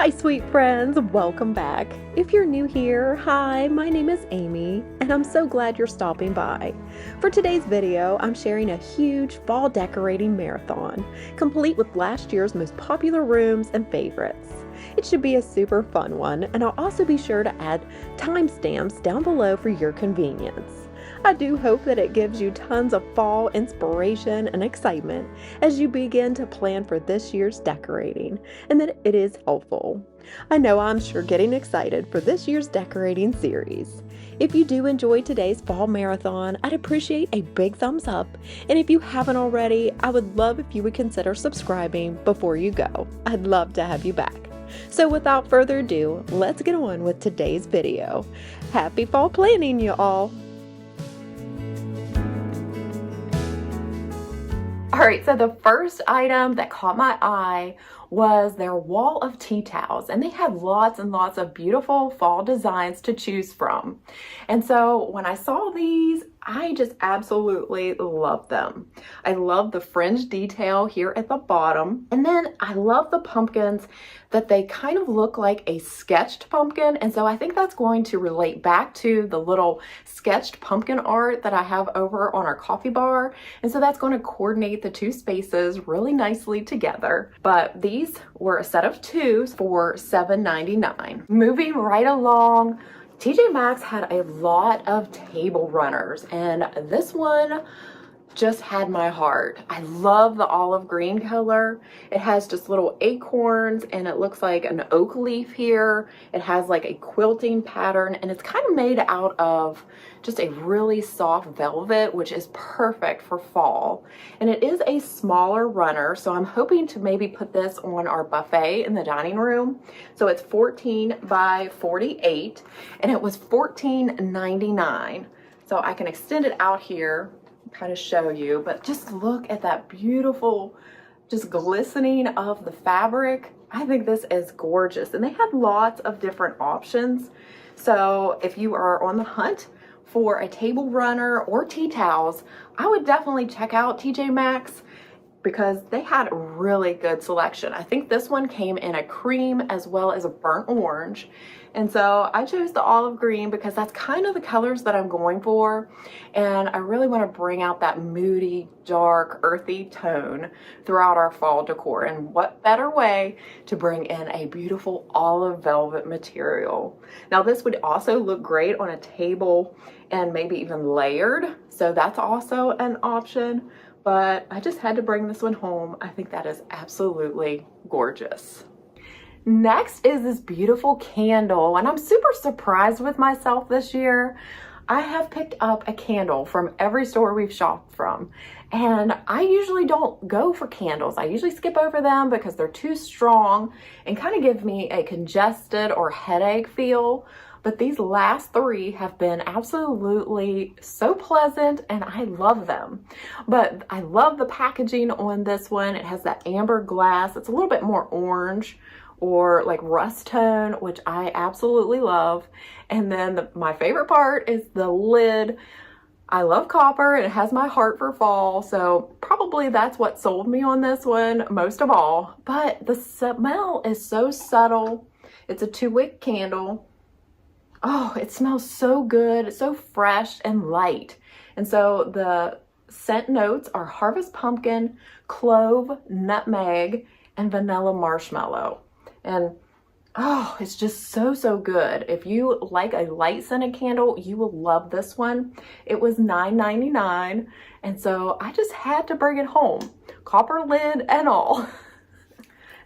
Hi sweet friends, welcome back. If you're new here, hi, my name is Amy and I'm so glad you're stopping by. For today's video, I'm sharing a huge fall decorating marathon, complete with last year's most popular rooms and favorites. It should be a super fun one, and I'll also be sure to add timestamps down below for your convenience. I do hope that it gives you tons of fall inspiration and excitement as you begin to plan for this year's decorating, and that it is helpful. I know I'm sure getting excited for this year's decorating series. If you do enjoy today's fall marathon, I'd appreciate a big thumbs up, and if you haven't already, I would love if you would consider subscribing before you go. I'd love to have you back. So without further ado, let's get on with today's video. Happy fall planning, you all! Alright, so the first item that caught my eye was their wall of tea towels, and they had lots and lots of beautiful fall designs to choose from. And so when I saw these, I just absolutely love them. I love the fringe detail here at the bottom, and then I love the pumpkins that they kind of look like a sketched pumpkin, and so I think that's going to relate back to the little sketched pumpkin art that I have over on our coffee bar, and so that's going to coordinate the two spaces really nicely together. But these were a set of two for $7.99. Moving right along, TJMAXX had a lot of table runners, and this one just had my heart. I love the olive green color. It has just little acorns and it looks like an oak leaf here. It has like a quilting pattern, and it's kind of made out of just a really soft velvet, which is perfect for fall. And it is a smaller runner, so I'm hoping to maybe put this on our buffet in the dining room. So it's 14 by 48 and it was $14.99. So I can extend it out here, kind of show you, but just look at that beautiful just glistening of the fabric. I think this is gorgeous, and they had lots of different options. So if you are on the hunt for a table runner or tea towels, I would definitely check out TJMAXX because they had a really good selection. I think this one came in a cream as well as a burnt orange. And so I chose the olive green because that's kind of the colors that I'm going for. And I really want to bring out that moody, dark, earthy tone throughout our fall decor. And what better way to bring in a beautiful olive velvet material. Now this would also look great on a table and maybe even layered. So that's also an option. But I just had to bring this one home. I think that is absolutely gorgeous. Next is this beautiful candle, and I'm super surprised with myself this year. I have picked up a candle from every store we've shopped from, and I usually don't go for candles. I usually skip over them because they're too strong and kind of give me a congested or headache feel. But these last three have been absolutely so pleasant, and I love them. But I love the packaging on this one. It has that amber glass. It's a little bit more orange or like rust tone, which I absolutely love. And then my favorite part is the lid. I love copper and it has my heart for fall, so probably that's what sold me on this one most of all. But the smell is so subtle. It's a 2-wick candle. Oh, it smells so good. It's so fresh and light. And so the scent notes are harvest pumpkin, clove, nutmeg, and vanilla marshmallow. And oh, it's just so, so good. If you like a light scented candle, you will love this one. It was $9.99. And so I just had to bring it home. Copper lid and all.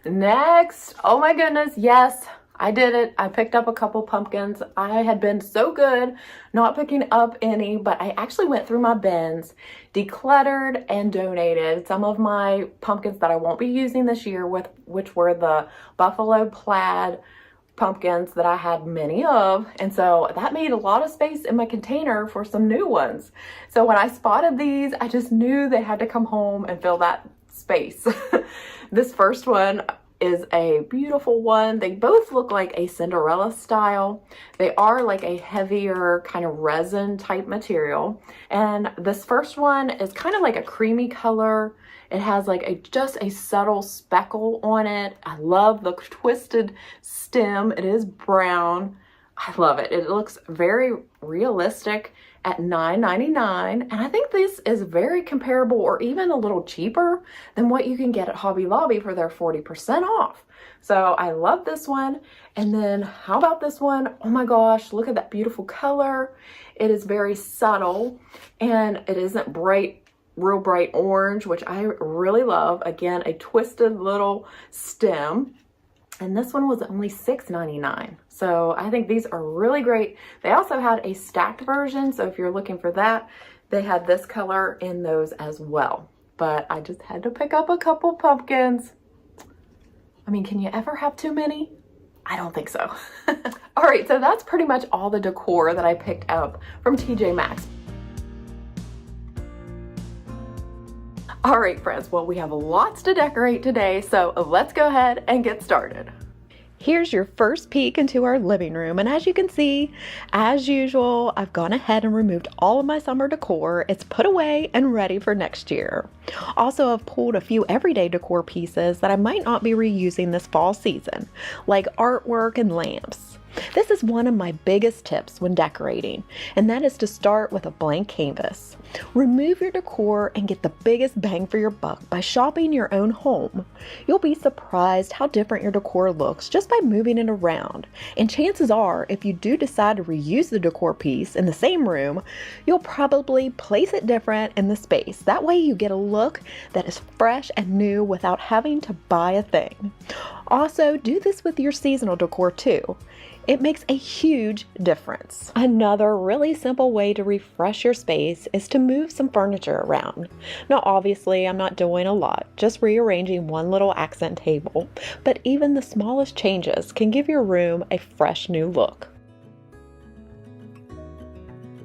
Next, oh my goodness, yes, I did it. I picked up a couple pumpkins. I had been so good not picking up any, but I actually went through my bins, decluttered, and donated some of my pumpkins that I won't be using this year, which were the buffalo plaid pumpkins that I had many of. And so that made a lot of space in my container for some new ones. So when I spotted these, I just knew they had to come home and fill that space. This first one, is a beautiful one. They both look like a Cinderella style. They are like a heavier kind of resin type material. And this first one is kind of like a creamy color. It has like just a subtle speckle on it. I love the twisted stem. It is brown. I love it. It looks very realistic at $9.99, and I think this is very comparable or even a little cheaper than what you can get at Hobby Lobby for their 40% off. So I love this one. And then how about this one? Oh my gosh, look at that beautiful color. It is very subtle and it isn't bright, real bright orange, which I really love. Again, a twisted little stem. And this one was only $6.99. So I think these are really great. They also had a stacked version. So if you're looking for that, they had this color in those as well. But I just had to pick up a couple pumpkins. I mean, can you ever have too many? I don't think so. All right, so that's pretty much all the decor that I picked up from TJMAXX. All right, friends, well, we have lots to decorate today, so let's go ahead and get started. Here's your first peek into our living room, and as you can see, as usual, I've gone ahead and removed all of my summer decor. It's put away and ready for next year. Also, I've pulled a few everyday decor pieces that I might not be reusing this fall season, like artwork and lamps. This is one of my biggest tips when decorating, and that is to start with a blank canvas. Remove your decor and get the biggest bang for your buck by shopping your own home. You'll be surprised how different your decor looks just by moving it around. And chances are, if you do decide to reuse the decor piece in the same room, you'll probably place it different in the space. That way you get a look that is fresh and new without having to buy a thing. Also, do this with your seasonal decor too. It makes a huge difference. Another really simple way to refresh your space is to move some furniture around. Now, obviously, I'm not doing a lot, just rearranging one little accent table, but even the smallest changes can give your room a fresh new look.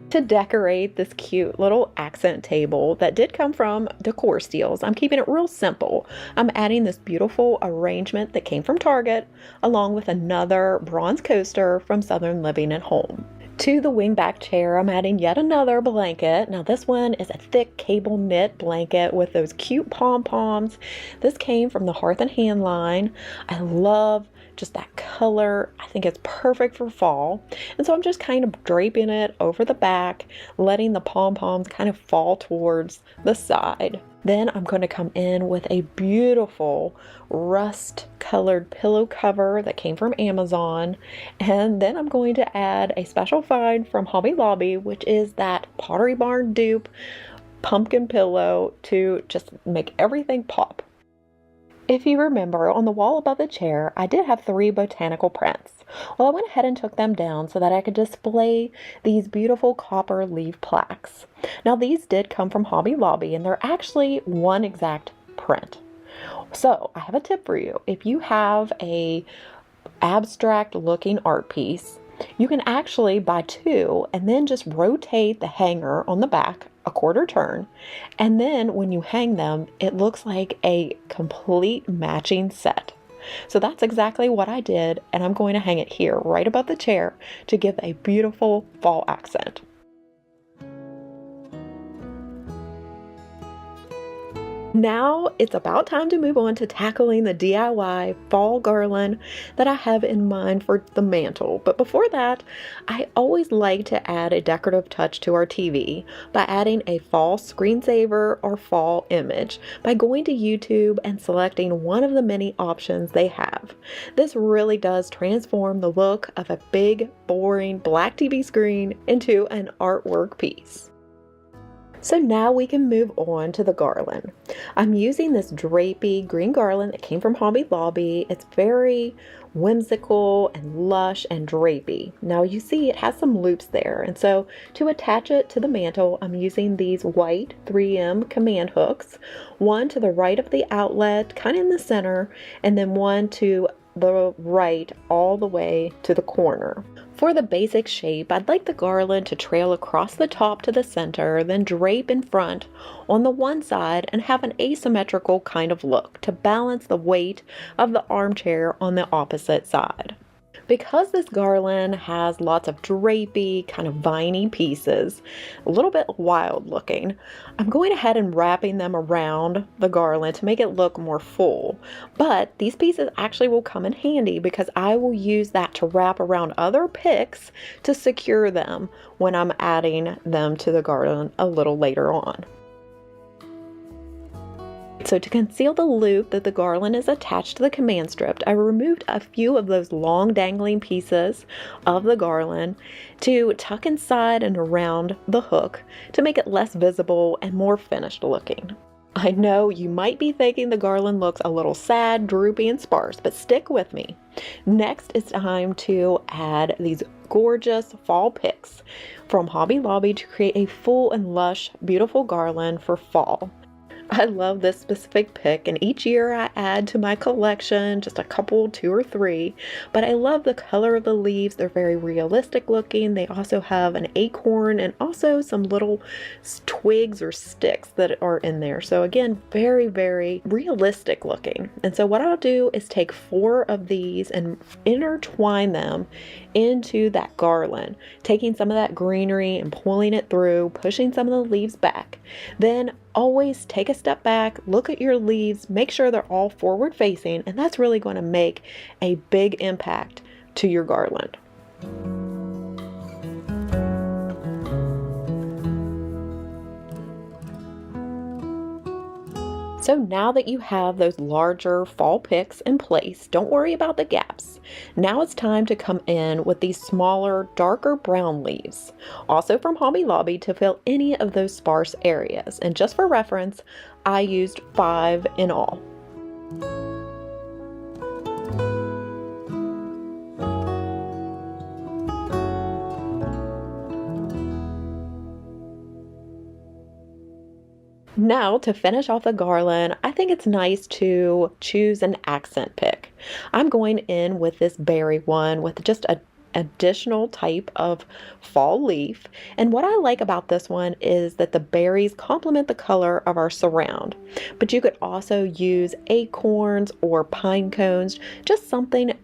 To decorate this cute little accent table that did come from Decor Steals, I'm keeping it real simple. I'm adding this beautiful arrangement that came from Target, along with another bronze coaster from Southern Living at Home. To the wingback chair, I'm adding yet another blanket. Now this one is a thick cable knit blanket with those cute pom-poms. This came from the Hearth and Hand line. I love just that color. I think it's perfect for fall. And so I'm just kind of draping it over the back, letting the pom-poms kind of fall towards the side. Then I'm going to come in with a beautiful rust colored pillow cover that came from Amazon. And then I'm going to add a special find from Hobby Lobby, which is that Pottery Barn dupe pumpkin pillow to just make everything pop. If you remember, on the wall above the chair, I did have 3 botanical prints. Well, I went ahead and took them down so that I could display these beautiful copper leaf plaques. Now, these did come from Hobby Lobby, and they're actually one exact print. So, I have a tip for you. If you have a abstract looking art piece, you can actually buy 2 and then just rotate the hanger on the back a quarter turn, and then when you hang them, it looks like a complete matching set. So that's exactly what I did, and I'm going to hang it here right above the chair to give a beautiful fall accent. Now it's about time to move on to tackling the DIY fall garland that I have in mind for the mantle. But before that, I always like to add a decorative touch to our TV by adding a fall screensaver or fall image by going to YouTube and selecting one of the many options they have. This really does transform the look of a big, boring black TV screen into an artwork piece. So now we can move on to the garland. I'm using this drapey green garland that came from Hobby Lobby. It's very whimsical and lush and drapey. Now you see it has some loops there, and so to attach it to the mantle, I'm using these white 3M command hooks, one to the right of the outlet, kind of in the center, and then one to the right all the way to the corner. For the basic shape, I'd like the garland to trail across the top to the center, then drape in front on the one side and have an asymmetrical kind of look to balance the weight of the armchair on the opposite side. Because this garland has lots of drapey, kind of viney pieces, a little bit wild looking, I'm going ahead and wrapping them around the garland to make it look more full. But these pieces actually will come in handy because I will use that to wrap around other picks to secure them when I'm adding them to the garland a little later on. So to conceal the loop that the garland is attached to the command strip, I removed a few of those long dangling pieces of the garland to tuck inside and around the hook to make it less visible and more finished looking. I know you might be thinking the garland looks a little sad, droopy, and sparse, but stick with me. Next, it's time to add these gorgeous fall picks from Hobby Lobby to create a full and lush, beautiful garland for fall. I love this specific pick, and each year I add to my collection just a couple, 2 or 3, but I love the color of the leaves. They're very realistic looking. They also have an acorn and also some little twigs or sticks that are in there. So again, very, very realistic looking. And so what I'll do is take 4 of these and intertwine them into that garland, taking some of that greenery and pulling it through, pushing some of the leaves back. Then always take a step back, look at your leaves, make sure they're all forward facing, and that's really going to make a big impact to your garland. So now that you have those larger fall picks in place, don't worry about the gaps. Now it's time to come in with these smaller, darker brown leaves, also from Hobby Lobby, to fill any of those sparse areas. And just for reference, I used 5 in all. Now, to finish off the garland, I think it's nice to choose an accent pick. I'm going in with this berry one with just an additional type of fall leaf. And what I like about this one is that the berries complement the color of our surround. But you could also use acorns or pine cones, just something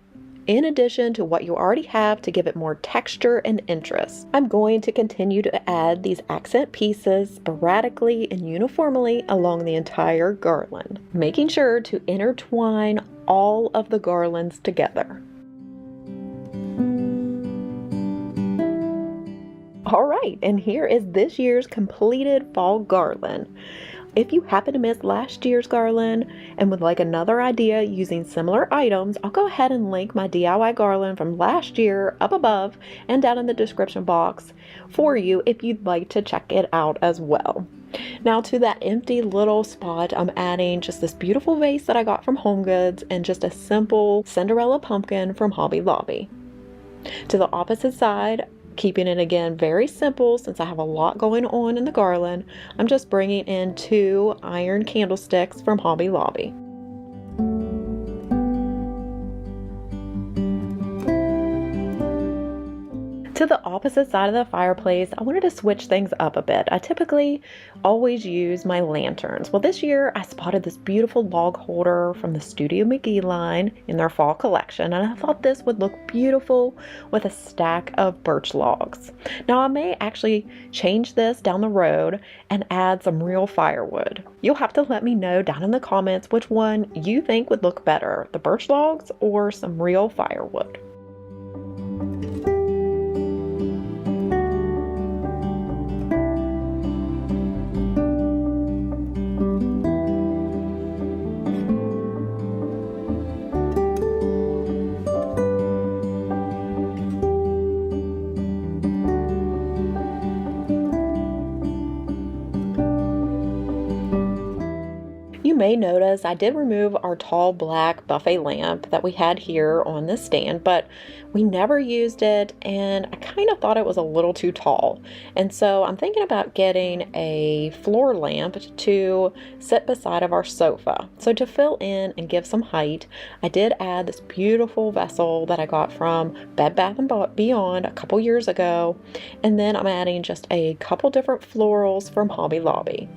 in addition to what you already have to give it more texture and interest. I'm going to continue to add these accent pieces sporadically and uniformly along the entire garland, making sure to intertwine all of the garlands together. All right, and here is this year's completed fall garland. If you happen to miss last year's garland and would like another idea using similar items, I'll go ahead and link my DIY garland from last year up above and down in the description box for you if you'd like to check it out as well. Now to that empty little spot, I'm adding just this beautiful vase that I got from HomeGoods and just a simple Cinderella pumpkin from Hobby Lobby. To the opposite side, keeping it again very simple since I have a lot going on in the garland, I'm just bringing in 2 iron candlesticks from Hobby Lobby. To the opposite side of the fireplace, I wanted to switch things up a bit. I typically always use my lanterns. Well, this year I spotted this beautiful log holder from the Studio McGee line in their fall collection, and I thought this would look beautiful with a stack of birch logs. Now, I may actually change this down the road and add some real firewood. You'll have to let me know down in the comments which one you think would look better, the birch logs or some real firewood. You may notice I did remove our tall black buffet lamp that we had here on the stand, but we never used it, and I kind kind of thought it was a little too tall. And so I'm thinking about getting a floor lamp to sit beside of our sofa. So to fill in and give some height, I did add this beautiful vessel that I got from Bed Bath & Beyond a couple years ago. And then I'm adding just a couple different florals from Hobby Lobby.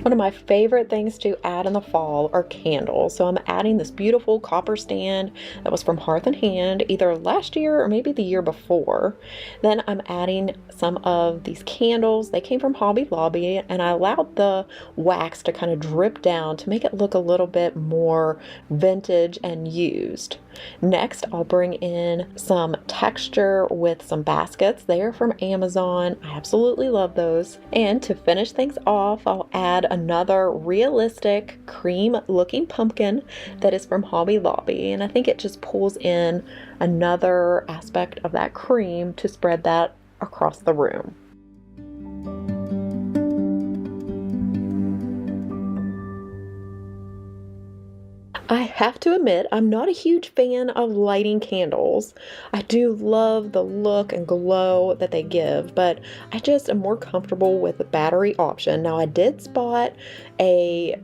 One of my favorite things to add in the fall are candles. So I'm adding this beautiful copper stand that was from Hearth and Hand either last year or maybe the year before. Then I'm adding some of these candles. They came from Hobby Lobby, and I allowed the wax to kind of drip down to make it look a little bit more vintage and used. Next, I'll bring in some texture with some baskets. They are from Amazon. I absolutely love those. And to finish things off, I'll add another realistic cream looking pumpkin that is from Hobby Lobby. And I think it just pulls in another aspect of that cream to spread that across the room. I have to admit, I'm not a huge fan of lighting candles. I do love the look and glow that they give, but I just am more comfortable with the battery option. Now, I did spot a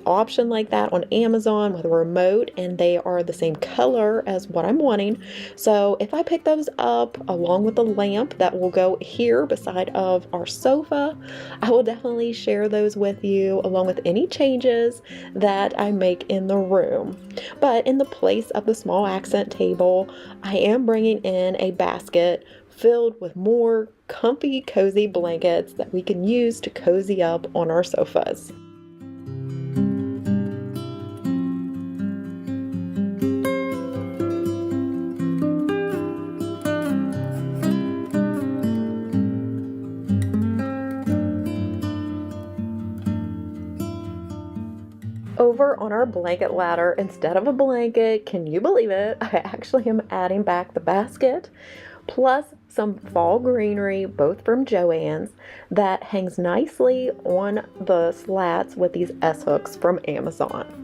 option like that on Amazon with a remote, and they are the same color as what I'm wanting. So if I pick those up along with the lamp that will go here beside of our sofa, I will definitely share those with you along with any changes that I make in the room. But in the place of the small accent table, I am bringing in a basket filled with more comfy, cozy blankets that we can use to cozy up on our sofas. Over on our blanket ladder, instead of a blanket, can you believe it? I actually am adding back the basket, plus some fall greenery, both from Joann's, that hangs nicely on the slats with these S-hooks from Amazon.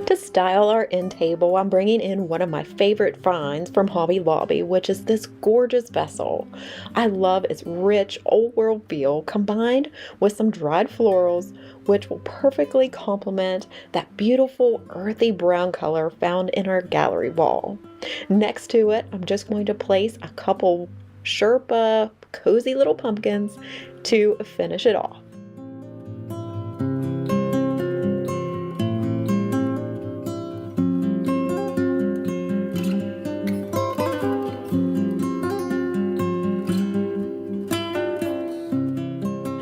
To style our end table, I'm bringing in one of my favorite finds from Hobby Lobby, which is this gorgeous vessel. I love its rich old world feel combined with some dried florals, which will perfectly complement that beautiful earthy brown color found in our gallery wall. Next to it, I'm just going to place a couple Sherpa cozy little pumpkins to finish it off.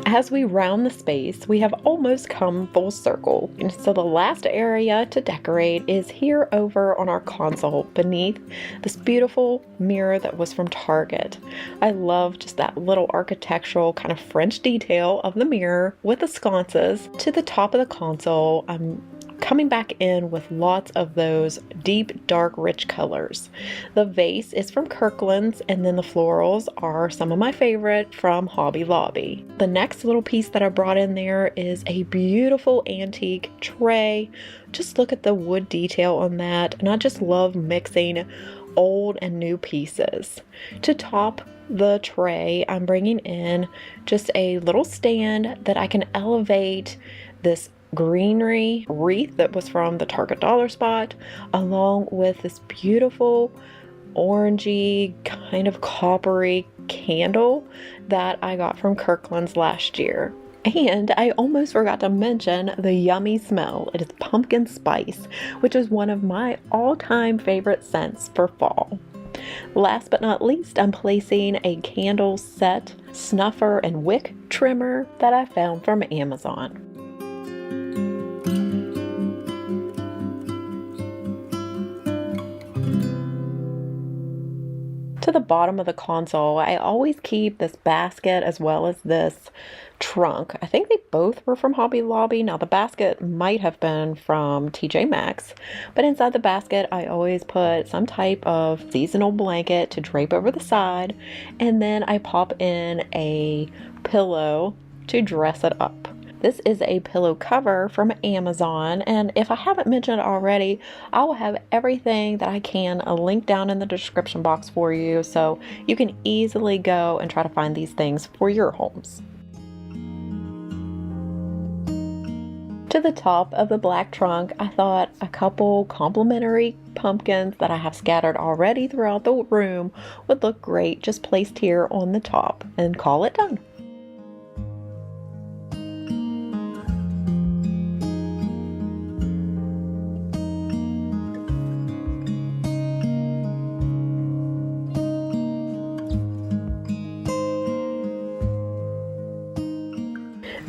As we round the space, we have almost come full circle. And so the last area to decorate is here over on our console beneath this beautiful mirror that was from Target. I love just that little architectural kind of French detail of the mirror with the sconces. To the top of the console, I'm coming back in with lots of those deep, dark, rich colors. The vase is from Kirkland's, and then the florals are some of my favorite from Hobby Lobby. The next little piece that I brought in there is a beautiful antique tray. Just look at the wood detail on that, and I just love mixing old and new pieces. To top the tray, I'm bringing in just a little stand that I can elevate this greenery wreath that was from the Target Dollar Spot, along with this beautiful orangey kind of coppery candle that I got from Kirkland's last year. And I almost forgot to mention the yummy smell. It is pumpkin spice, which is one of my all-time favorite scents for fall. Last but not least, I'm placing a candle set, snuffer, and wick trimmer that I found from Amazon. To the bottom of the console, I always keep this basket as well as this trunk. I think they both were from Hobby Lobby. Now the basket might have been from TJMAXX, but inside the basket I always put some type of seasonal blanket to drape over the side, and then I pop in a pillow to dress it up. This is a pillow cover from Amazon, and if I haven't mentioned it already, I will have everything that I can linked down in the description box for you, so you can easily go and try to find these things for your homes. To the top of the black trunk, I thought a couple complimentary pumpkins that I have scattered already throughout the room would look great just placed here on the top, and call it done.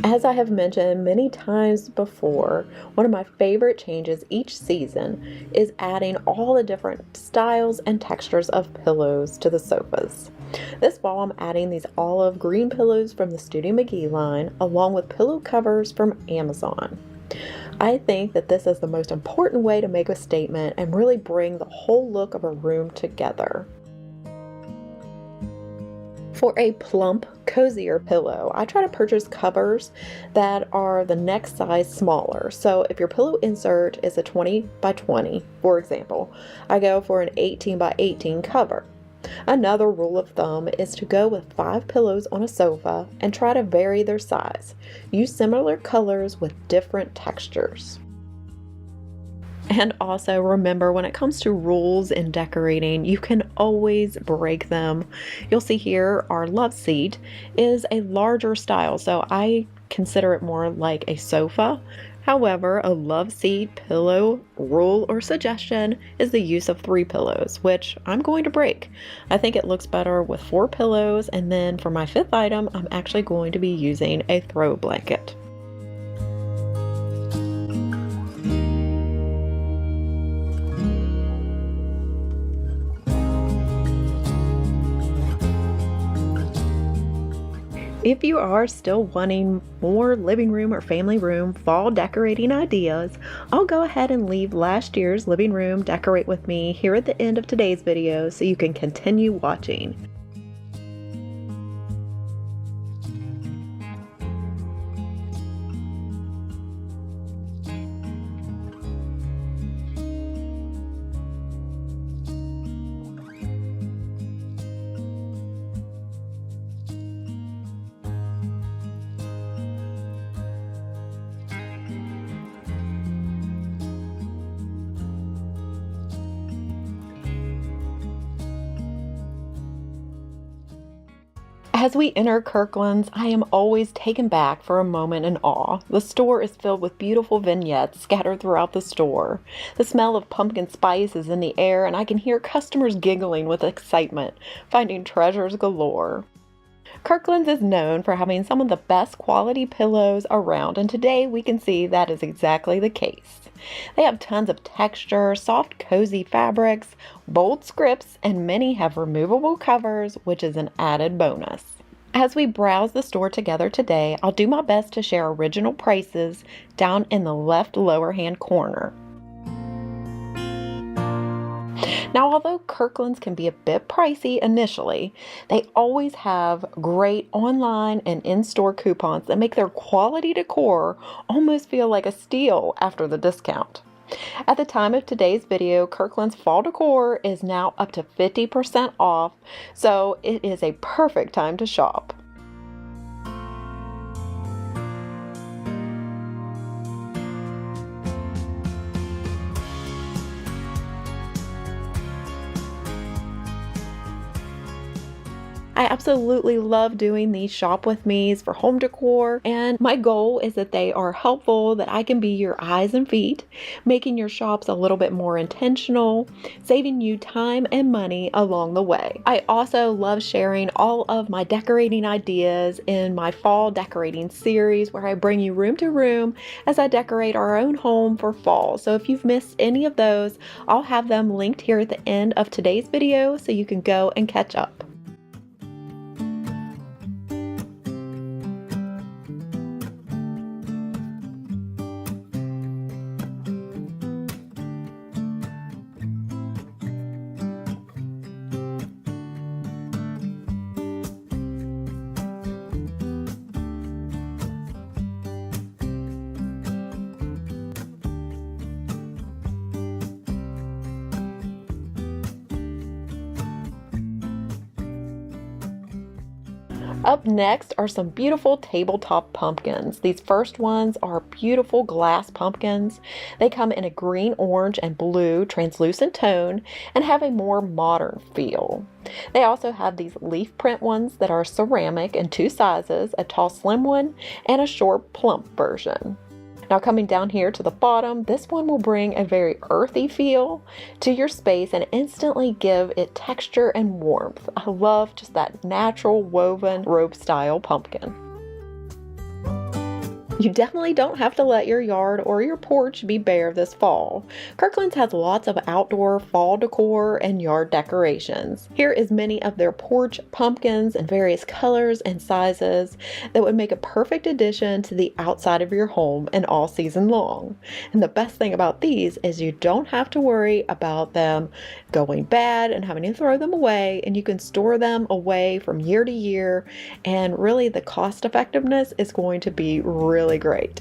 As I have mentioned many times before, one of my favorite changes each season is adding all the different styles and textures of pillows to the sofas. This fall I'm adding these olive green pillows from the Studio McGee line along with pillow covers from Amazon. I think that this is the most important way to make a statement and really bring the whole look of a room together. For a plump, cozier pillow, I try to purchase covers that are the next size smaller. So if your pillow insert is a 20 by 20, for example, I go for an 18 by 18 cover. Another rule of thumb is to go with 5 pillows on a sofa and try to vary their size. Use similar colors with different textures. And also remember, when it comes to rules in decorating, you can always break them. You'll see here our love seat is a larger style, so I consider it more like a sofa. However, a love seat pillow rule or suggestion is the use of 3 pillows, which I'm going to break. I think it looks better with 4 pillows, and then for my 5th item, I'm actually going to be using a throw blanket. If you are still wanting more living room or family room fall decorating ideas, I'll go ahead and leave last year's living room decorate with me here at the end of today's video so you can continue watching. As we enter Kirkland's, I am always taken back for a moment in awe. The store is filled with beautiful vignettes scattered throughout the store. The smell of pumpkin spice is in the air, and I can hear customers giggling with excitement, finding treasures galore. Kirkland's is known for having some of the best quality pillows around, and today we can see that is exactly the case. They have tons of texture, soft cozy fabrics, bold scripts, and many have removable covers, which is an added bonus. As we browse the store together today, I'll do my best to share original prices down in the left lower hand corner. Now, although Kirkland's can be a bit pricey initially, they always have great online and in-store coupons that make their quality decor almost feel like a steal after the discount. At the time of today's video, Kirkland's fall decor is now up to 50% off, so it is a perfect time to shop. I absolutely love doing these shop with me's for home decor, and my goal is that they are helpful, that I can be your eyes and feet, making your shops a little bit more intentional, saving you time and money along the way. I also love sharing all of my decorating ideas in my fall decorating series, where I bring you room to room as I decorate our own home for fall. So if you've missed any of those, I'll have them linked here at the end of today's video so you can go and catch up. Up next are some beautiful tabletop pumpkins. These first ones are beautiful glass pumpkins. They come in a green, orange, and blue translucent tone and have a more modern feel. They also have these leaf print ones that are ceramic in two sizes, a tall slim one and a short plump version. Now coming down here to the bottom, this one will bring a very earthy feel to your space and instantly give it texture and warmth. I love just that natural woven rope style pumpkin. You definitely don't have to let your yard or your porch be bare this fall. Kirkland's has lots of outdoor fall decor and yard decorations. Here is many of their porch pumpkins in various colors and sizes that would make a perfect addition to the outside of your home and all season long. And the best thing about these is you don't have to worry about them going bad and having to throw them away, and you can store them away from year to year, and really the cost effectiveness is going to be really great.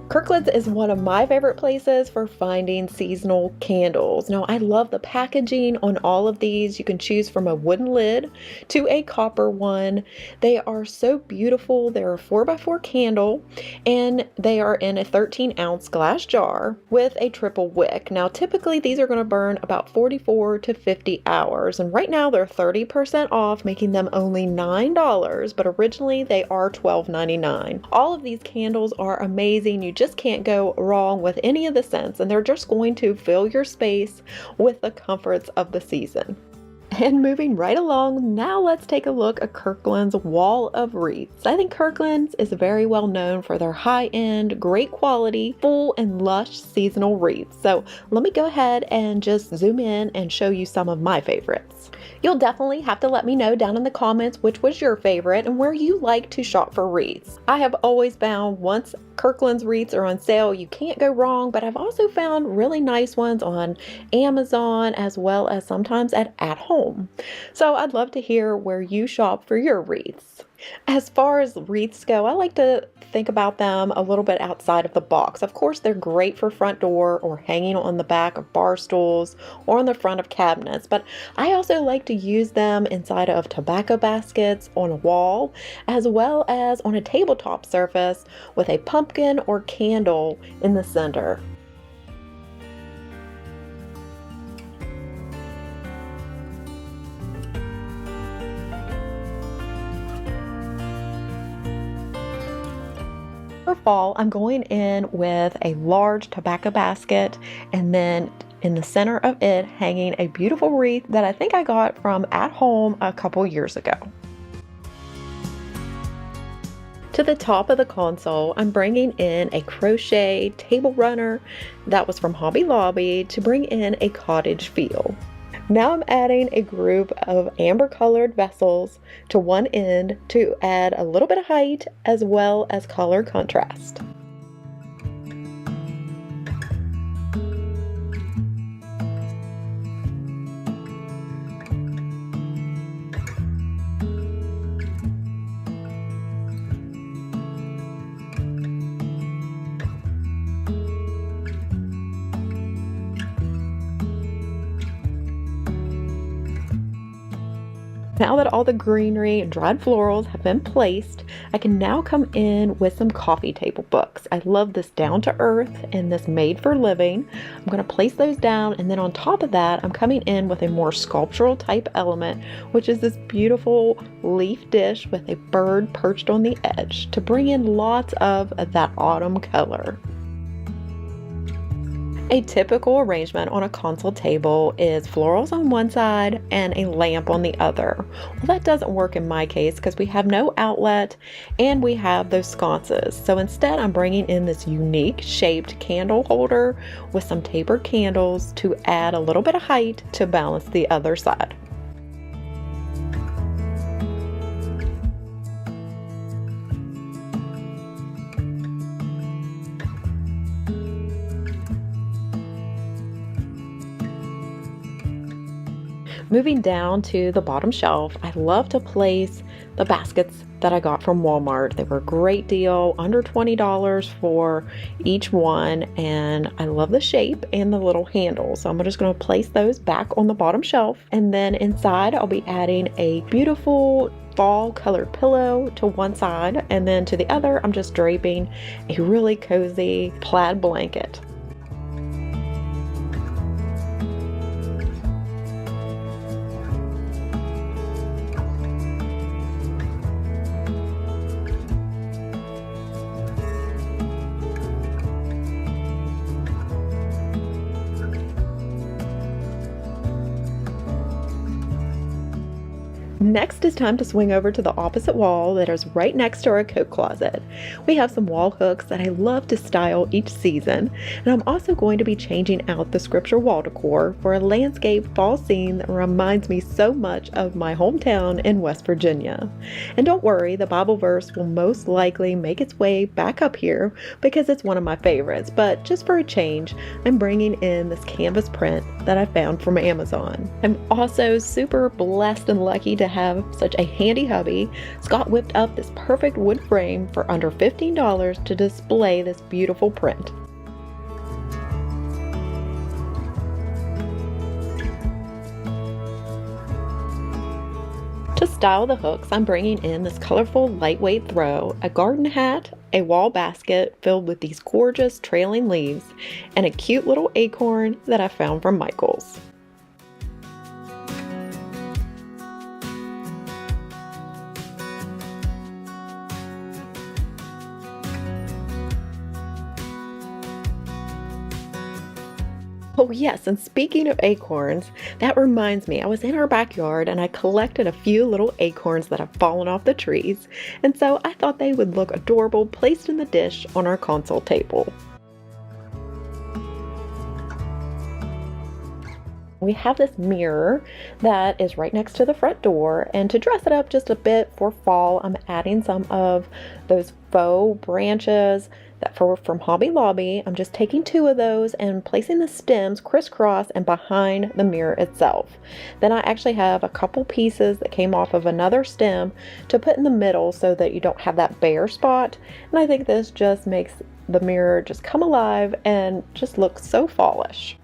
Kirkland's is one of my favorite places for finding seasonal candles. Now, I love the packaging on all of these. You can choose from a wooden lid to a copper one. They are so beautiful. They're a 4x4 candle, and they are in a 13-ounce glass jar with a triple wick. Now, typically these are going to burn about 44 to 50 hours, and right now they're 30% off, making them only $9, but originally they are $12.99. All of these candles are amazing. You just can't go wrong with any of the scents, and they're just going to fill your space with the comforts of the season. And moving right along, now let's take a look at Kirkland's wall of wreaths. I think Kirkland's is very well known for their high-end, great quality, full and lush seasonal wreaths. So let me go ahead and just zoom in and show you some of my favorites. You'll definitely have to let me know down in the comments which was your favorite and where you like to shop for wreaths. I have always found once Kirkland's wreaths are on sale, you can't go wrong, but I've also found really nice ones on Amazon as well as sometimes at home. So I'd love to hear where you shop for your wreaths. As far as wreaths go, I like to think about them a little bit outside of the box. Of course, they're great for front door or hanging on the back of bar stools or on the front of cabinets, but I also like to use them inside of tobacco baskets on a wall, as well as on a tabletop surface with a pumpkin or candle in the center. For fall, I'm going in with a large tobacco basket, and then in the center of it hanging a beautiful wreath that I think I got from at home a couple years ago. To the top of the console, I'm bringing in a crochet table runner that was from Hobby Lobby to bring in a cottage feel. Now I'm adding a group of amber colored vessels to one end to add a little bit of height as well as color contrast. Now that all the greenery and dried florals have been placed, I can now come in with some coffee table books. I love this down to earth and this made for living. I'm going to place those down, and then on top of that, I'm coming in with a more sculptural type element, which is this beautiful leaf dish with a bird perched on the edge to bring in lots of that autumn color. A typical arrangement on a console table is florals on one side and a lamp on the other. Well, that doesn't work in my case because we have no outlet and we have those sconces. So instead, I'm bringing in this unique shaped candle holder with some tapered candles to add a little bit of height to balance the other side. Moving down to the bottom shelf, I love to place the baskets that I got from Walmart. They were a great deal, under $20 for each one, and I love the shape and the little handle. So I'm just going to place those back on the bottom shelf, and then inside I'll be adding a beautiful fall colored pillow to one side, and then to the other I'm just draping a really cozy plaid blanket. Next, it's time to swing over to the opposite wall that is right next to our coat closet. We have some wall hooks that I love to style each season, and I'm also going to be changing out the scripture wall decor for a landscape fall scene that reminds me so much of my hometown in West Virginia. And don't worry, the Bible verse will most likely make its way back up here because it's one of my favorites, but just for a change, I'm bringing in this canvas print that I found from Amazon. I'm also super blessed and lucky to have such a handy hubby. Scott whipped up this perfect wood frame for under $15 to display this beautiful print. To style the hooks, I'm bringing in this colorful lightweight throw, a garden hat, a wall basket filled with these gorgeous trailing leaves, and a cute little acorn that I found from Michael's. Oh yes, and speaking of acorns, that reminds me, I was in our backyard and I collected a few little acorns that have fallen off the trees, and so I thought they would look adorable placed in the dish on our console table. We have this mirror that is right next to the front door, and to dress it up just a bit for fall, I'm adding some of those faux branches that from Hobby Lobby. I'm just taking 2 of those and placing the stems crisscross and behind the mirror itself. Then I actually have a couple pieces that came off of another stem to put in the middle so that you don't have that bare spot, and I think this just makes the mirror just come alive and just look so fallish.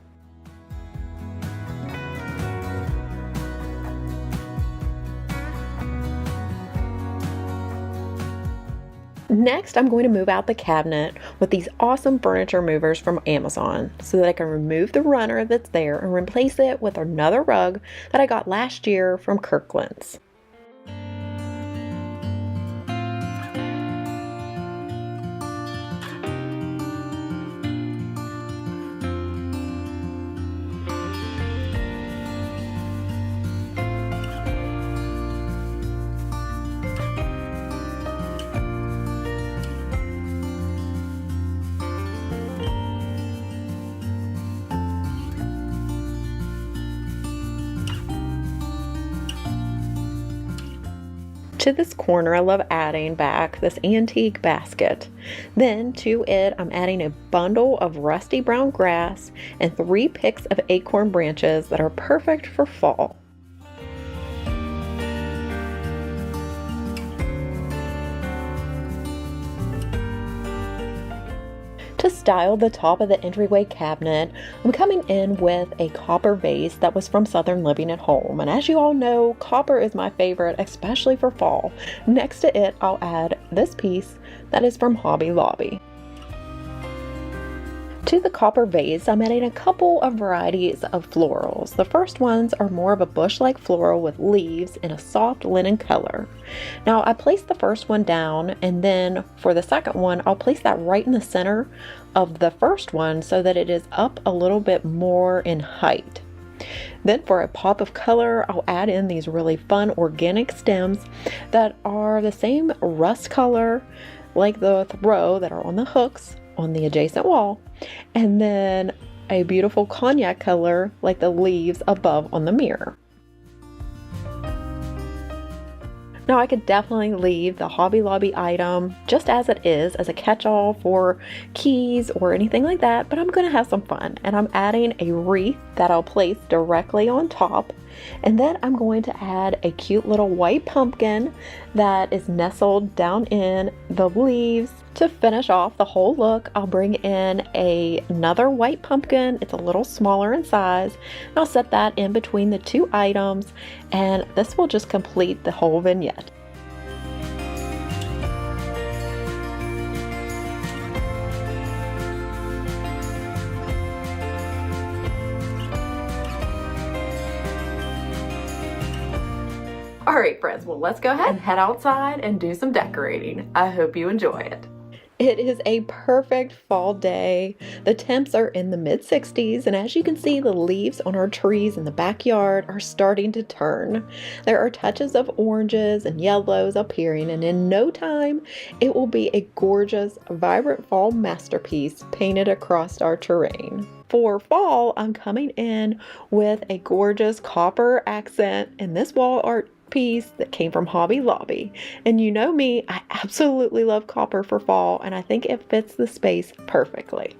Next, I'm going to move out the cabinet with these awesome furniture movers from Amazon so that I can remove the runner that's there and replace it with another rug that I got last year from Kirklands. To this corner, I love adding back this antique basket. Then to it, I'm adding a bundle of rusty brown grass and 3 picks of acorn branches that are perfect for fall. To styled the top of the entryway cabinet, I'm coming in with a copper vase that was from Southern Living at Home. And as you all know, copper is my favorite, especially for fall. Next to it, I'll add this piece that is from Hobby Lobby. To the copper vase, I'm adding a couple of varieties of florals. The first ones are more of a bush-like floral with leaves in a soft linen color. Now I placed the first one down, and then for the second one, I'll place that right in the center of the first one so that it is up a little bit more in height. Then for a pop of color, I'll add in these really fun organic stems that are the same rust color like the throw that are on the hooks on the adjacent wall, and then a beautiful cognac color like the leaves above on the mirror. Now I could definitely leave the Hobby Lobby item just as it is as a catch-all for keys or anything like that, but I'm going to have some fun, and I'm adding a wreath that I'll place directly on top, and then I'm going to add a cute little white pumpkin that is nestled down in the leaves. To finish off the whole look, I'll bring in another white pumpkin. It's a little smaller in size, and I'll set that in between the two items, and this will just complete the whole vignette. Alright friends, well let's go ahead and head outside and do some decorating. I hope you enjoy it. It is a perfect fall day. The temps are in the mid-60s, and as you can see, the leaves on our trees in the backyard are starting to turn. There are touches of oranges and yellows appearing, and in no time, it will be a gorgeous, vibrant fall masterpiece painted across our terrain. For fall, I'm coming in with a gorgeous copper accent in this wall art piece that came from Hobby Lobby. And you know me, I absolutely love copper for fall, and I think it fits the space perfectly.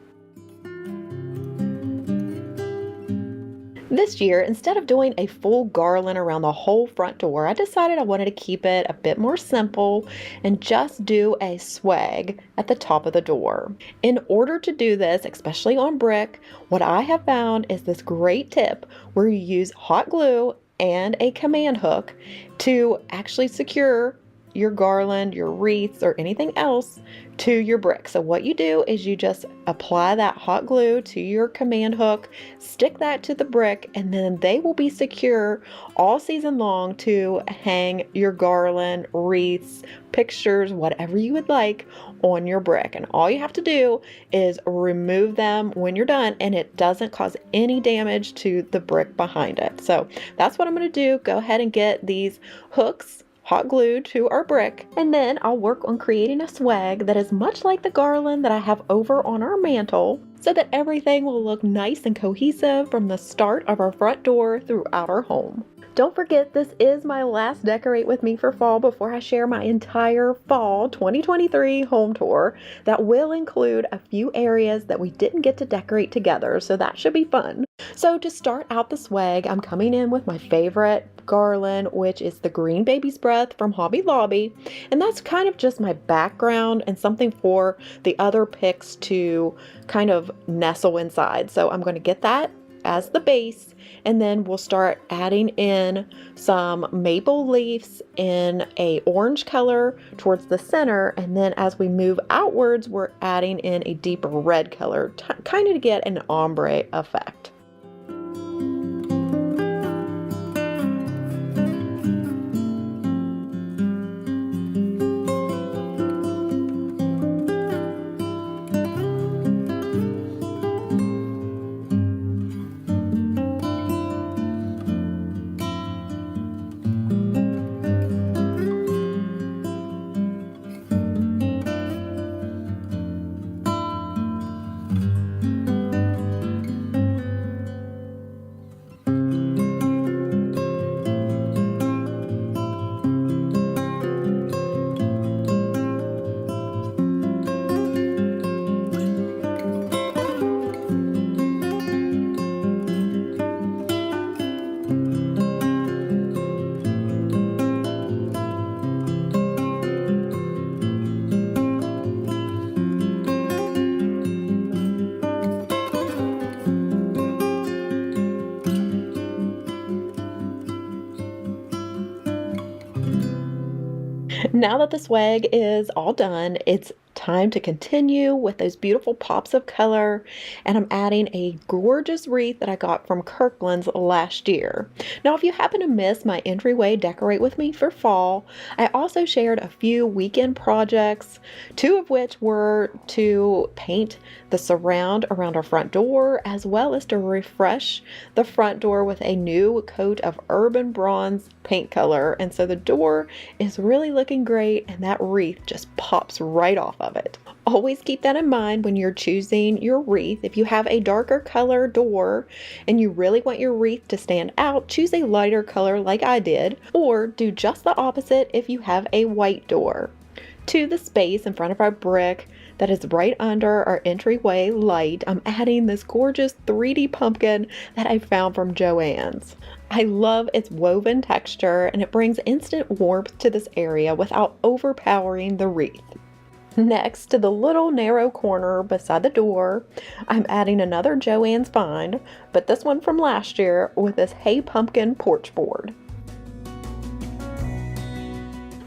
This year, instead of doing a full garland around the whole front door, I decided I wanted to keep it a bit more simple and just do a swag at the top of the door. In order to do this, especially on brick, what I have found is this great tip where you use hot glue and a command hook to actually secure your garland, your wreaths, or anything else to your brick. So what you do is you just apply that hot glue to your command hook, stick that to the brick, and then they will be secure all season long to hang your garland, wreaths, pictures, whatever you would like on your brick. And all you have to do is remove them when you're done, and it doesn't cause any damage to the brick behind it. So that's what I'm going to do. Go ahead and get these hooks hot glued to our brick, and then I'll work on creating a swag that is much like the garland that I have over on our mantle, so that everything will look nice and cohesive from the start of our front door throughout our home. Don't forget, this is my last Decorate With Me for fall before I share my entire fall 2023 home tour that will include a few areas that we didn't get to decorate together, so that should be fun. So to start out the swag, I'm coming in with my favorite garland, which is the Green Baby's Breath from Hobby Lobby, and that's kind of just my background and something for the other picks to kind of nestle inside. So I'm going to get that as the base, and then we'll start adding in some maple leaves in a orange color towards the center, and then as we move outwards, we're adding in a deeper red color, kind of to get an ombre effect. Now that the swag is all done, it's time to continue with those beautiful pops of color, and I'm adding a gorgeous wreath that I got from Kirklands last year. Now, if you happen to miss my Entryway Decorate With Me for fall, I also shared a few weekend projects, two of which were to paint the surround around our front door, as well as to refresh the front door with a new coat of urban bronze paint color. And so the door is really looking great, and that wreath just pops right off of it. Always keep that in mind when you're choosing your wreath. If you have a darker color door and you really want your wreath to stand out, choose a lighter color like I did, or do just the opposite if you have a white door. To the space in front of our brick that is right under our entryway light, I'm adding this gorgeous 3D pumpkin that I found from Joann's. I love its woven texture, and it brings instant warmth to this area without overpowering the wreath. Next to the little narrow corner beside the door, I'm adding another Joann's find, but this one from last year, with this Hey Pumpkin porch board.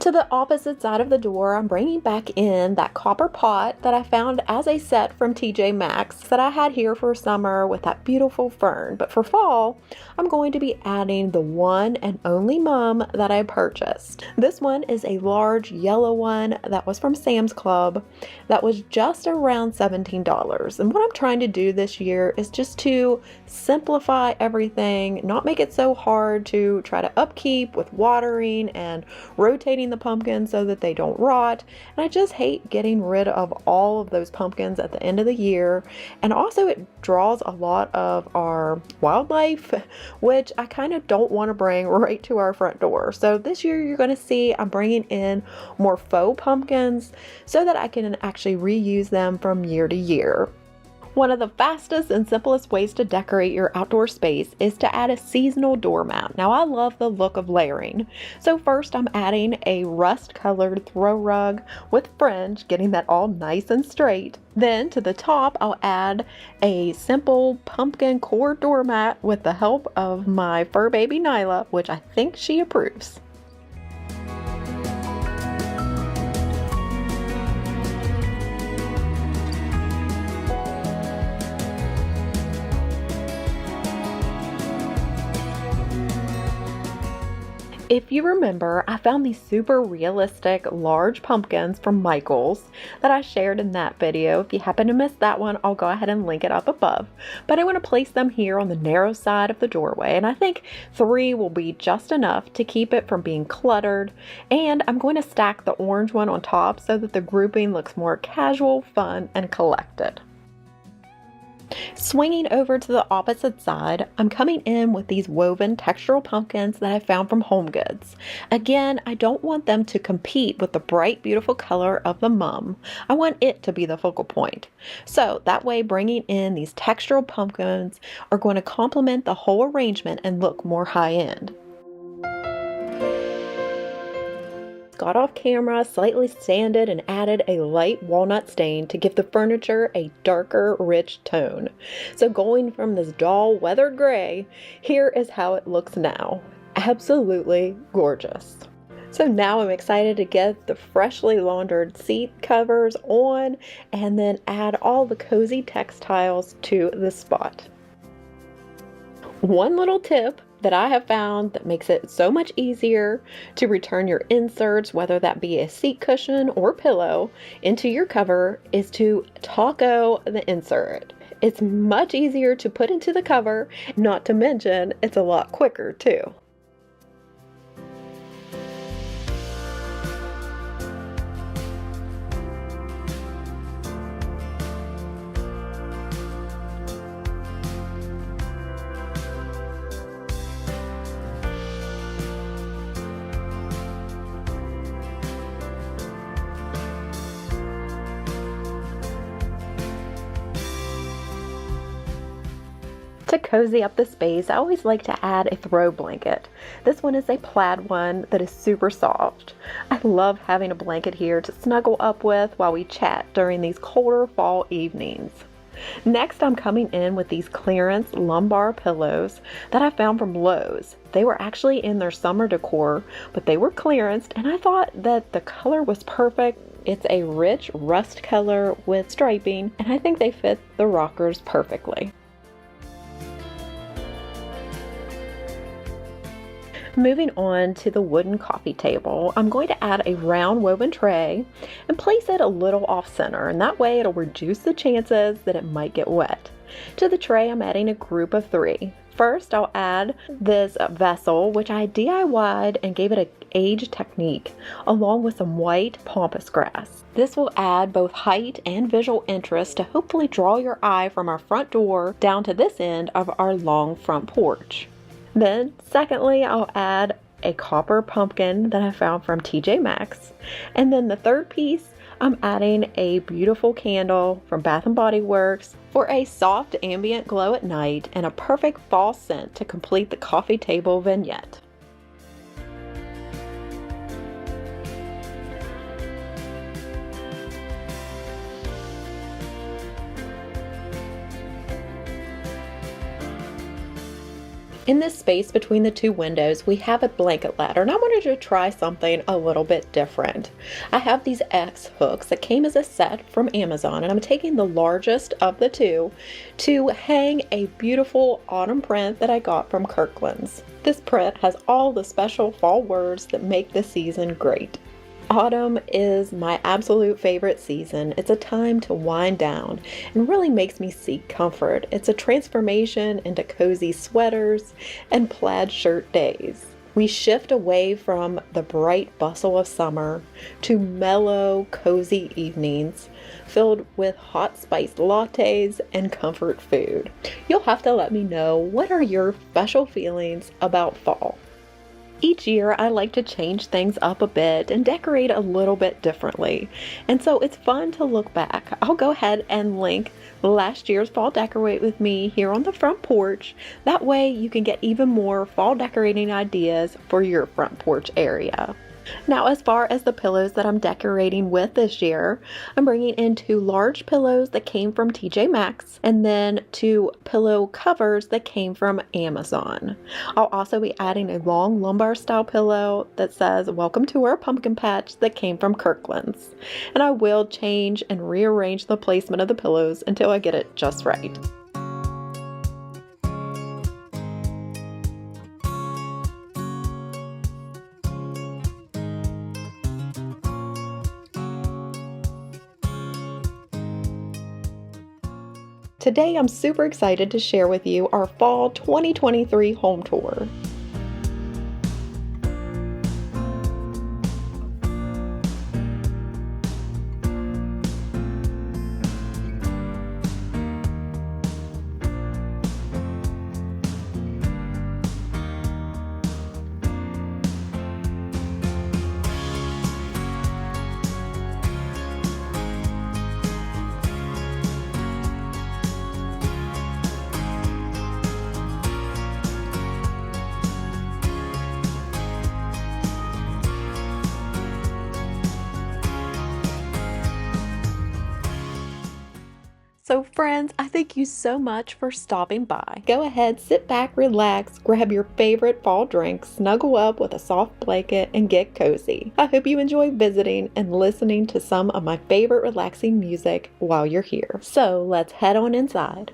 To the opposite side of the door, I'm bringing back in that copper pot that I found as a set from TJMAXX that I had here for summer with that beautiful fern. But for fall, I'm going to be adding the one and only mum that I purchased. This one is a large yellow one that was from Sam's Club that was just around $17. And what I'm trying to do this year is just to simplify everything, not make it so hard to try to upkeep with watering and rotating the pumpkins so that they don't rot. And I just hate getting rid of all of those pumpkins at the end of the year. And also it draws a lot of our wildlife, which I kind of don't want to bring right to our front door. So this year you're going to see I'm bringing in more faux pumpkins so that I can actually reuse them from year to year. One of the fastest and simplest ways to decorate your outdoor space is to add a seasonal doormat. Now, I love the look of layering. So first I'm adding a rust-colored throw rug with fringe, getting that all nice and straight. Then to the top, I'll add a simple pumpkin core doormat with the help of my fur baby Nyla, which I think she approves. If you remember, I found these super realistic large pumpkins from Michael's that I shared in that video. If you happen to miss that one, I'll go ahead and link it up above. But I want to place them here on the narrow side of the doorway, and I think 3 will be just enough to keep it from being cluttered. And I'm going to stack the orange one on top so that the grouping looks more casual, fun, and collected. Swinging over to the opposite side, I'm coming in with these woven textural pumpkins that I found from HomeGoods. Again, I don't want them to compete with the bright, beautiful color of the mum. I want it to be the focal point. So that way, bringing in these textural pumpkins are going to complement the whole arrangement and look more high-end. Got off camera, slightly sanded, and added a light walnut stain to give the furniture a darker, rich tone. So going from this dull, weathered gray, here is how it looks now. Absolutely gorgeous. So now I'm excited to get the freshly laundered seat covers on and then add all the cozy textiles to the spot. One little tip that I have found that makes it so much easier to return your inserts, whether that be a seat cushion or pillow, into your cover is to taco the insert. It's much easier to put into the cover, not to mention it's a lot quicker too. To cozy up the space, I always like to add a throw blanket. This one is a plaid one that is super soft. I love having a blanket here to snuggle up with while we chat during these colder fall evenings. Next, I'm coming in with these clearance lumbar pillows that I found from Lowe's. They were actually in their summer decor, but they were clearanced, and I thought that the color was perfect. It's a rich rust color with striping, and I think they fit the rockers perfectly. Moving on to the wooden coffee table, I'm going to add a round woven tray and place it a little off center, and that way it'll reduce the chances that it might get wet. To the tray, I'm adding a group of 3. First, I'll add this vessel, which I DIY'd and gave it an age technique, along with some white pampas grass. This will add both height and visual interest to hopefully draw your eye from our front door down to this end of our long front porch. Then, secondly, I'll add a copper pumpkin that I found from TJMAXX. And then the third piece, I'm adding a beautiful candle from Bath & Body Works for a soft ambient glow at night and a perfect fall scent to complete the coffee table vignette. In this space between the 2 windows, we have a blanket ladder, and I wanted to try something a little bit different. I have these X hooks that came as a set from Amazon, and I'm taking the largest of the 2 to hang a beautiful autumn print that I got from Kirklands. This print has all the special fall words that make the season great. Autumn is my absolute favorite season. It's a time to wind down and really makes me seek comfort. It's a transformation into cozy sweaters and plaid shirt days. We shift away from the bright bustle of summer to mellow, cozy evenings filled with hot spiced lattes and comfort food. You'll have to let me know, what are your special feelings about fall? Each year I like to change things up a bit and decorate a little bit differently, and so it's fun to look back. I'll go ahead and link last year's fall decorate with me here on the front porch. That way you can get even more fall decorating ideas for your front porch area. Now, as far as the pillows that I'm decorating with this year, I'm bringing in 2 large pillows that came from TJMAXX and then 2 pillow covers that came from Amazon. I'll also be adding a long lumbar style pillow that says "Welcome to our pumpkin patch" that came from Kirklands. And I will change and rearrange the placement of the pillows until I get it just right. Today, I'm super excited to share with you our fall 2023 home tour. So friends, I thank you so much for stopping by. Go ahead, sit back, relax, grab your favorite fall drink, snuggle up with a soft blanket, and get cozy. I hope you enjoy visiting and listening to some of my favorite relaxing music while you're here. So let's head on inside.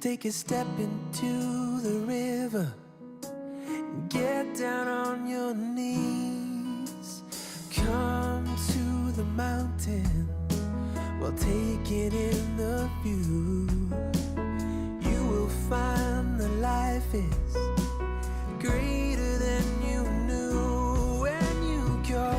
Take a step into the river and get down on your knees. Come to the mountain while taking in the view. You will find that life is greater than you knew. When you go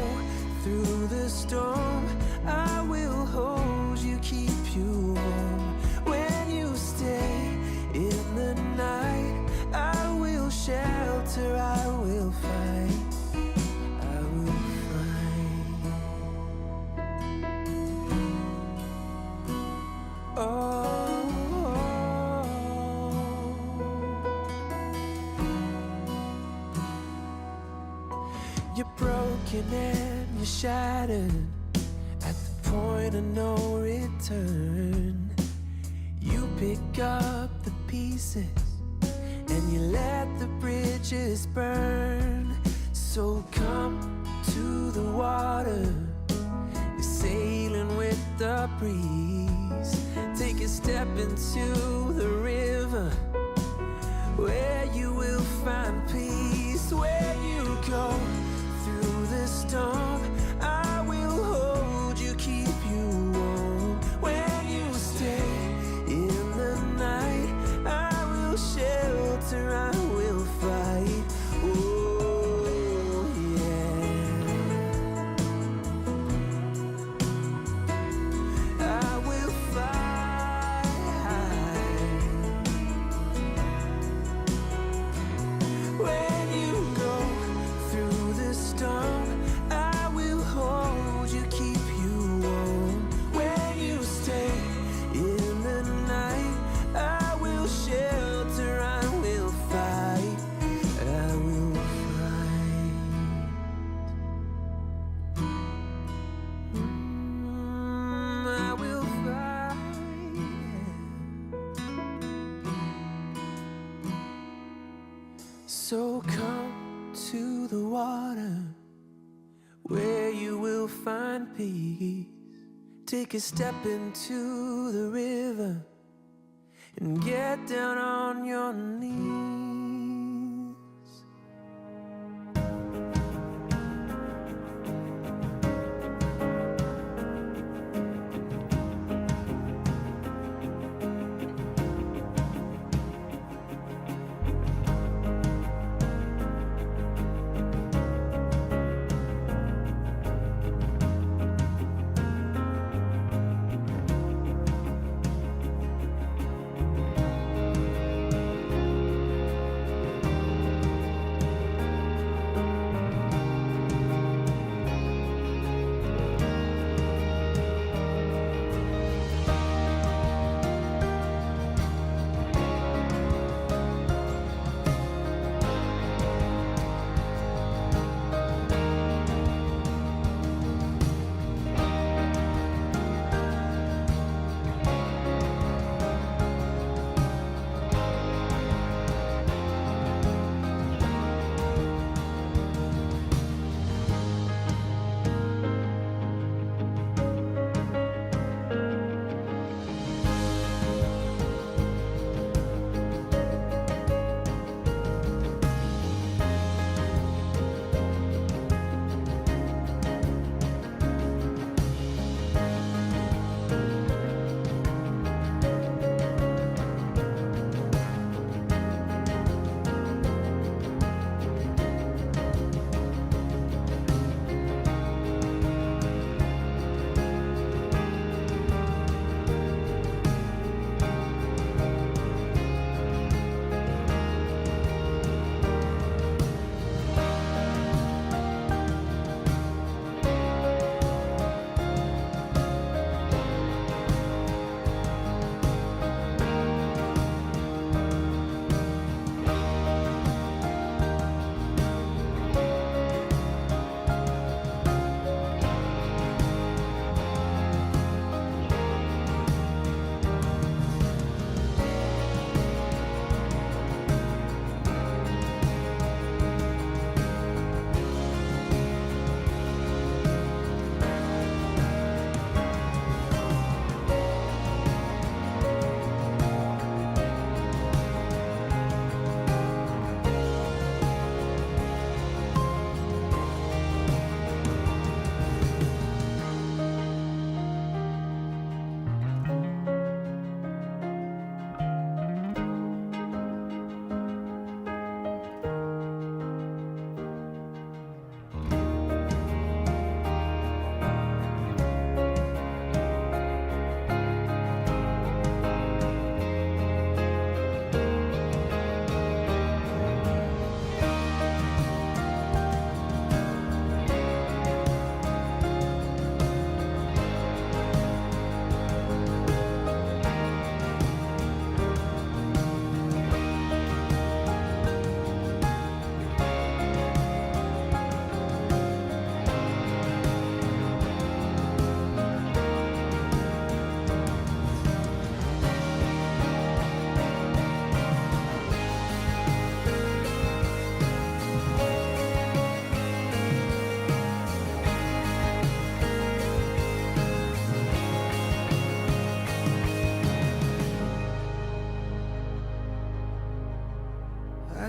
through the storm, I will hold you, keep you warm. When you stay in the night, I will shelter, I will fight, I will fight. Oh, you're broken and you're shattered at the point of no return. You pick up the pieces and you let the bridges burn. So come to the water, you're sailing with the breeze. Take a step into the river where you will find peace. When you go through the storm, I will hold you, keep you warm. When you stay in the night, I will shelter, I will fight. Oh yeah, I will fight. When you go through the storm, I will hold you, keep you warm. When you stay in the night, I will shelter, I will fight, I will fight. I will fight. So come to the water where you will find peace. Take a step into the river and get down on your knees.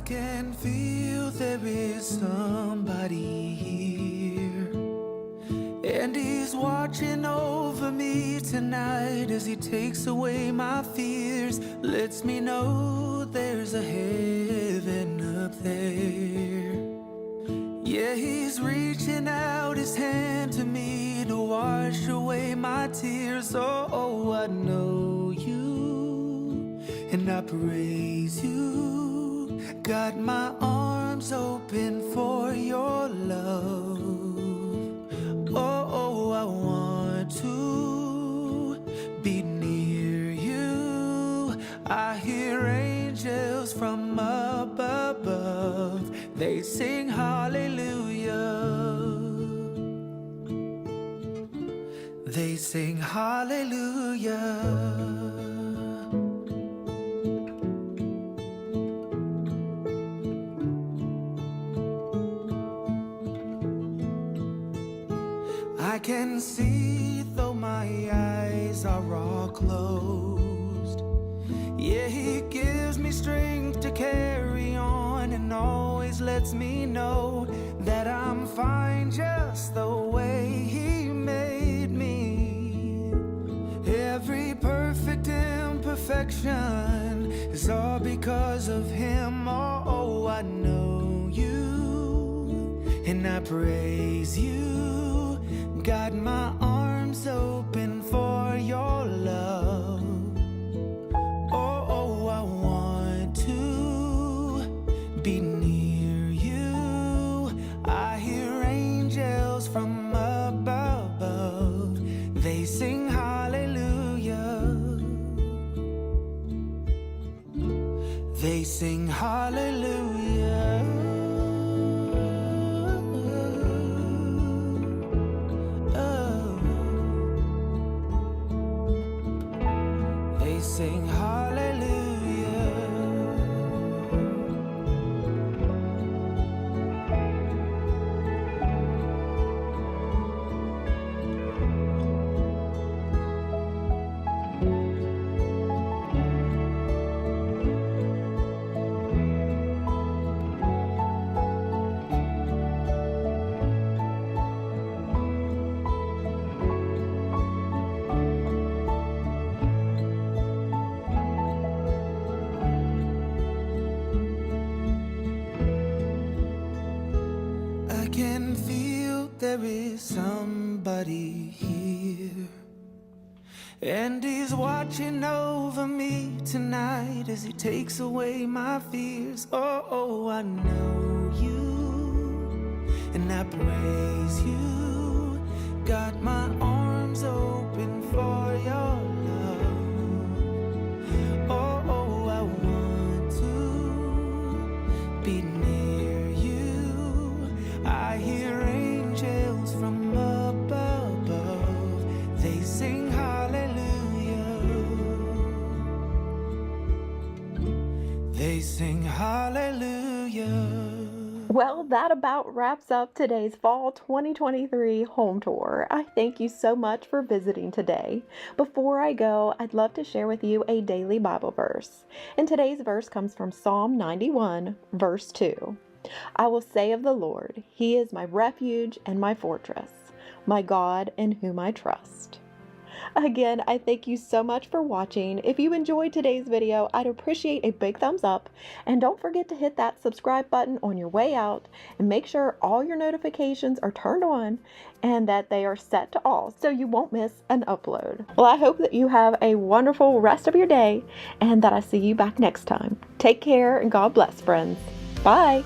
can feel there is somebody here, and he's watching over me tonight as he takes away my fears, lets me know there's a heaven up there. Yeah, he's reaching out his hand to me to wash away my tears. Oh, I know you, and I praise you. Got my arms open for your love. Oh, I want to be near you. I hear angels from up above. They sing hallelujah. They sing hallelujah. I can see though my eyes are all closed. Yeah, he gives me strength to carry on and always lets me know that I'm fine just the way he made me. Every perfect imperfection is all because of him. Oh, I know you, and I praise you. Got my arms open for your love. Oh, I want to be near you. I hear angels from above. They sing hallelujah. They sing hallelujah. Sing hallelujah. I can feel there is somebody here, and he's watching over me tonight as he takes away my fears. Oh, I know you, and I praise you. Got my arms open for your love. Oh, I want to be near you. I hear angels from up above. They sing hallelujah. They sing hallelujah. Well, that about wraps up today's Fall 2023 home tour. I thank you so much for visiting today. Before I go, I'd love to share with you a daily Bible verse. And today's verse comes from Psalm 91, verse 2. I will say of the Lord, He is my refuge and my fortress, my God in whom I trust. Again, I thank you so much for watching. If you enjoyed today's video, I'd appreciate a big thumbs up, and don't forget to hit that subscribe button on your way out and make sure all your notifications are turned on and that they are set to all so you won't miss an upload. Well, I hope that you have a wonderful rest of your day and that I see you back next time. Take care and God bless, friends. Bye.